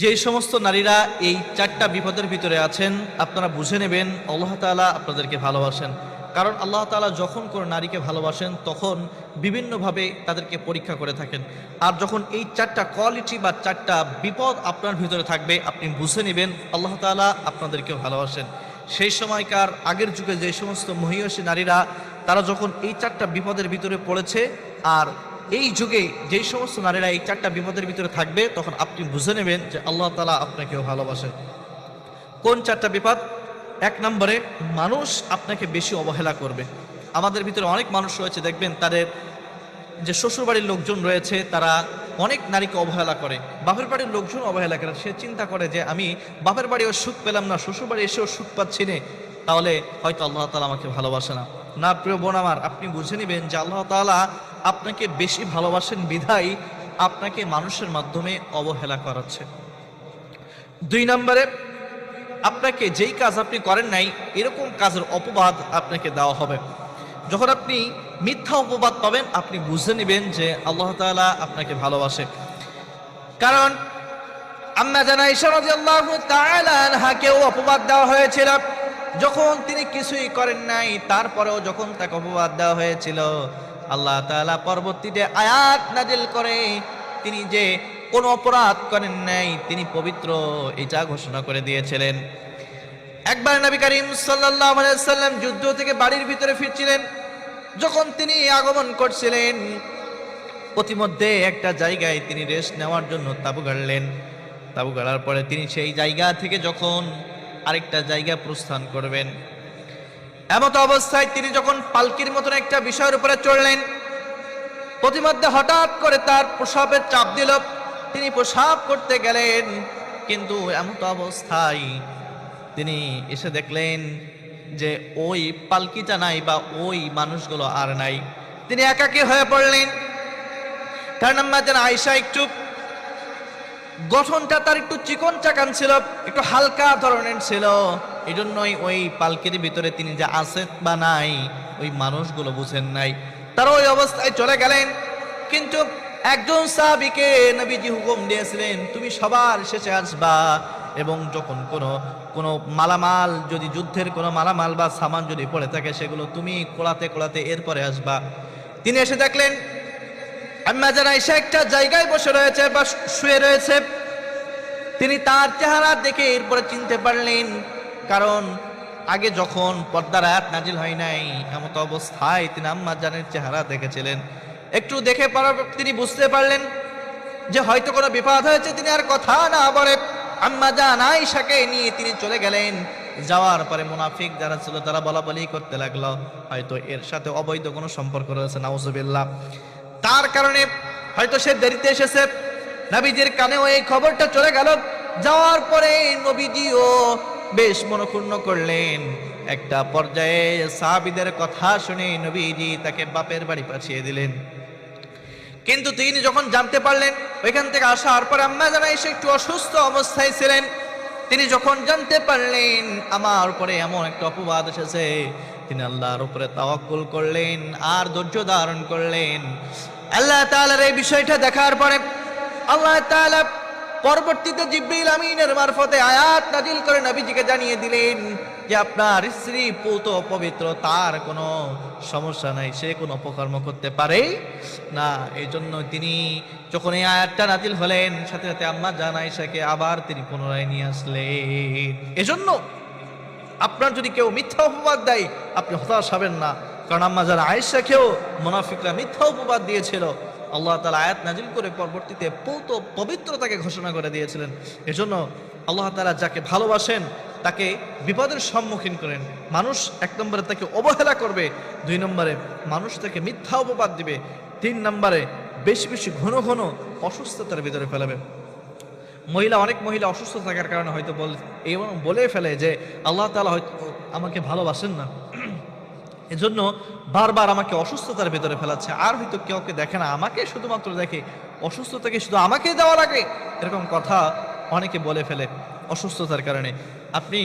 যে সমস্ত নারীরা এই চারটা বিপদের ভিতরে আছেন, আপনারা বুঝে নেবেন আল্লাহ তাআলা আপনাদেরকে ভালোবাসেন। কারণ আল্লাহ তাআলা যখন কোনো নারীকে ভালোবাসেন তখন বিভিন্নভাবে তাদেরকে পরীক্ষা করে থাকেন। আর যখন এই চারটা কোয়ালিটি বা চারটা বিপদ আপনার ভিতরে থাকবে, আপনি বুঝে নেবেন আল্লাহ তাআলা আপনাদেরকেও ভালোবাসেন। সেই সময়কার আগের যুগে যে সমস্ত মহিয়সী নারীরা, তারা যখন এই চারটা বিপদের ভিতরে পড়েছে, আর এই যুগে যেই সমস্ত নারীরা এই চারটা বিপদের ভিতরে থাকবে, তখন আপনি বুঝে নেবেন যে আল্লাহ তাআলা আপনাকেও ভালোবাসেন। কোন চারটা বিপদ? এক নম্বরে, মানুষ আপনাকে বেশি অবহেলা করবে। আমাদের ভিতরে অনেক মানুষ রয়েছে, দেখবেন তাদের যে শ্বশুরবাড়ির লোকজন রয়েছে তারা অনেক নারীকে অবহেলা করে, বাপের বাড়ির লোকজন অবহেলা করে। সে চিন্তা করে যে আমি বাপের বাড়িও সুখ পেলাম না, শ্বশুরবাড়ি এসেও সুখ পাচ্ছি না, তাহলে হয়তো আল্লাহ তাআলা আমাকে ভালোবাসে না। না প্রিয় বোন আমার, আপনি বুঝে নেবেন যে আল্লাহ তাআলা আপনাকে বেশি ভালোবাসেন বিধায় আপনাকে মানুষের মাধ্যমে অবহেলা করাচ্ছে। দুই নম্বরে, আপনাকে যেই কাজ আপনি করেন নাই এরকম কাজের অপবাদ আপনাকে দেওয়া হবে। যখন আপনি মিথ্যা অপবাদ পাবেন, আপনি বুঝে নেবেন যে আল্লাহ তাআলা আপনাকে ভালোবাসে। কারণ আম্মা জানা আয়েশা রাদিয়াল্লাহু তাআলা আনহাকেও অপবাদ দেওয়া হয়েছিল, যখন তিনি কিছুই করেন নাই, তারপরেও যখন তাকে অপবাদ দেওয়া হয়েছিল, আল্লাহ তাআলা পরবর্তীতে আয়াত নাজিল করে তিনি যে কোনো অপরাধ করেন নাই, তিনি পবিত্র, এটা ঘোষণা করে দিয়েছিলেন। একবার নবী করিম সাল্লাল্লাহু আলাইহি ওয়াসাল্লাম যুদ্ধ থেকে বাড়ির ভিতরে ফিরছিলেন। যখন তিনি আগমন করছিলেন, প্রতিমধ্যে একটা জায়গায় তিনি রেস্ট নেওয়ার জন্য তাঁবু গাড়লেন। তাঁবু গাড়ার পরে তিনি সেই জায়গা থেকে যখন আরেকটা জায়গা প্রস্থান করবেন, এমত অবস্থায় তিনি যখন পালকির মতন একটা বিষয়ের উপরে চড়লেন, প্রতিমধ্যে হঠাৎ করে তার প্রসাবের চাপ দিল। তিনি প্রসাব করতে গেলেন, কিন্তু এমত অবস্থায় তিনি এসে দেখলেন যে ওই পালকিটা নাই বা ওই মানুষগুলো আর নাই। তিনি একাকী হয়ে পড়লেন। কারণ আম্মা জান আয়েশা একটু গঠনটা তার একটু চিকন চাকান ছিল, একটু হালকা ধরনের ছিল, এই জন্যই ওই পালকির ভিতরে তিনি যে আছেন বা নাই ওই মানুষগুলো বুঝেন নাই। তারা ওই অবস্থায় চলে গেলেন। কিন্তু একজন সাহাবীকে নবীজি হুকুম দিয়েছিলেন, তুমি সবার শেষে আসবা, এবং যখন কোনো মালামাল, যদি যুদ্ধের কোনো মালামাল বা সামান যদি পড়ে থাকে, সেগুলো তুমি কোলাতে কোলাতে এরপরে আসবা। তিনি এসে দেখলেন আম্মা জান আয়েশা একটা জায়গায় বসে রয়েছে বা শুয়ে রয়েছে। তিনি তার চেহারা দেখে এরপরে চিনতে পারলেন, কারণ আগে যখন পর্দার আয়াত নাজিল হয় নাই, এমত অবস্থায় তিনি আম্মা জানের চেহারা দেখেছিলেন। একটু দেখে পর তিনি বুঝতে পারলেন যে হয়তো কোনো বিপদ হয়েছে। তিনি আর কথা না বলে আম্মা জান আয়েশাকে নিয়ে তিনি চলে গেলেন। যাওয়ার পরে মুনাফিক যারা ছিল তারা বলাবলি করতে লাগলো, হয়তো এর সাথে অবৈধ কোনো সম্পর্ক রয়েছে, নাউজুবিল্লাহ। তার কারণে হয়তো সে দেরিতে এসেছে। নবীজির কানেও এই খবরটা চলে গেল। যাওয়ার পরে নবীজিও বেশ মনক্ষুণ্ণ করলেন। একটা পর্যায়ে সাহাবীদের কথা শুনে নবীজি তাকে বাপের বাড়ি পাঠিয়ে দিলেন। কিন্তু তিনি যখন জানতে পারলেন, ওইখান থেকে আসার পর আম্মা জান আয়েশা একটু অসুস্থ অবস্থায় ছিলেন, তিনি যখন জানতে পারলেন আমার উপরে এমন একটা অপবাদ এসেছে, তিনি আল্লাহর উপরে তাওয়াক্কুল করলেন আর ধৈর্য ধারণ করলেন। আল্লাহ তাআলার এই বিষয়টা দেখার পরে আল্লাহ তাআলা পরবর্তীতে জিবরিল আমিনের মারফতে আয়াত নাজিল করে নবীজিকে জানিয়ে দিলেন যে আপনার স্ত্রী পূত পবিত্র, তার কোনো সমস্যা নাই, সে কোনো অপকর্ম করতে পারে না। এই জন্য তিনি যখন এই আয়াতটা নাজিল হলেন, সাথে সাথে আম্মা জান আয়েশাকে আবার তিনি পুনরায় নিয়ে আসলেন। এজন্য আপনার যদি কেউ মিথ্যা অপবাদ দেয়, আপনি হতাশ হবেন না, কারণ আম্মা জান আয়েশাকেও মুনাফিকরা মিথ্যা অপবাদ দিয়েছিল। আল্লাহ তাআলা আয়াত নাজিল করে পরবর্তীতে পৌত পবিত্রতাকে ঘোষণা করে দিয়েছিলেন। এজন্য আল্লাহ তাআলা যাকে ভালোবাসেন তাকে বিপদের সম্মুখীন করেন। মানুষ এক নম্বরে তাকে অবহেলা করবে, দুই নম্বরে মানুষ তাকে মিথ্যা অপবাদ দিবে, তিন নম্বরে বেশি বেশি ঘন ঘন অসুস্থতার ভিতরে ফেলাবে। অনেক মহিলা অসুস্থ থাকার কারণে হয়তো বলে ফেলে যে আল্লাহ তাআলা হয়তো আমাকে ভালোবাসেন না, এজন্য বারবার আমাকে অসুস্থতার ভেতরে ফেলাচ্ছে। আর হয়তো কেউকে দেখে না, আমাকে শুধুমাত্র দেখে, অসুস্থতাকে শুধু আমাকেই দেওয়া লাগে, এরকম কথা অনেকে বলে ফেলে অসুস্থতার কারণে। আপনি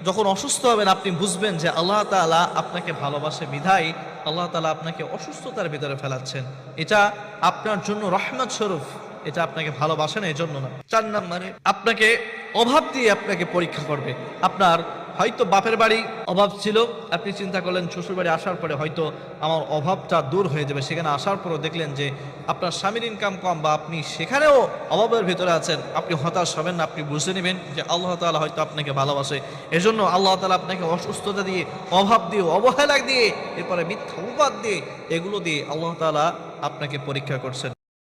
যখন অসুস্থ হবেন, আপনি বুঝবেন যে আল্লাহ তাআলা আপনাকে ভালোবাসে বিধায় আল্লাহ তাআলা আপনাকে অসুস্থতার ভিতরে ফেলাচ্ছেন। এটা আপনার জন্য রহমত স্বরূপ, এটা আপনাকে ভালোবাসে না, এই জন্য না। 4 নম্বরে আপনাকে অভাব দিয়ে আপনাকে পরীক্ষা করবে। আপনার হয়তো বাপের বাড়ি অভাব ছিল, আপনি চিন্তা করলেন শ্বশুর বাড়ি আসার পরে হয়তো আমার অভাবটা দূর হয়ে যাবে, সেখানে আসার পরও দেখলেন যে আপনার স্বামীর ইনকাম কম বা আপনি সেখানেও অভাবের ভিতরে আছেন, আপনি হতাশ হবেন না, আপনি বুঝে নেবেন যে আল্লাহ তাআলা হয়তো আপনাকে ভালোবাসে। এজন্য আল্লাহ তাআলা আপনাকে অসুস্থতা দিয়ে, অভাব দিয়ে, অবহেলা দিয়ে, এরপরে মিথ্যা উপবাদ দিয়ে, এগুলো দিয়ে আল্লাহ তাআলা আপনাকে পরীক্ষা করছেন।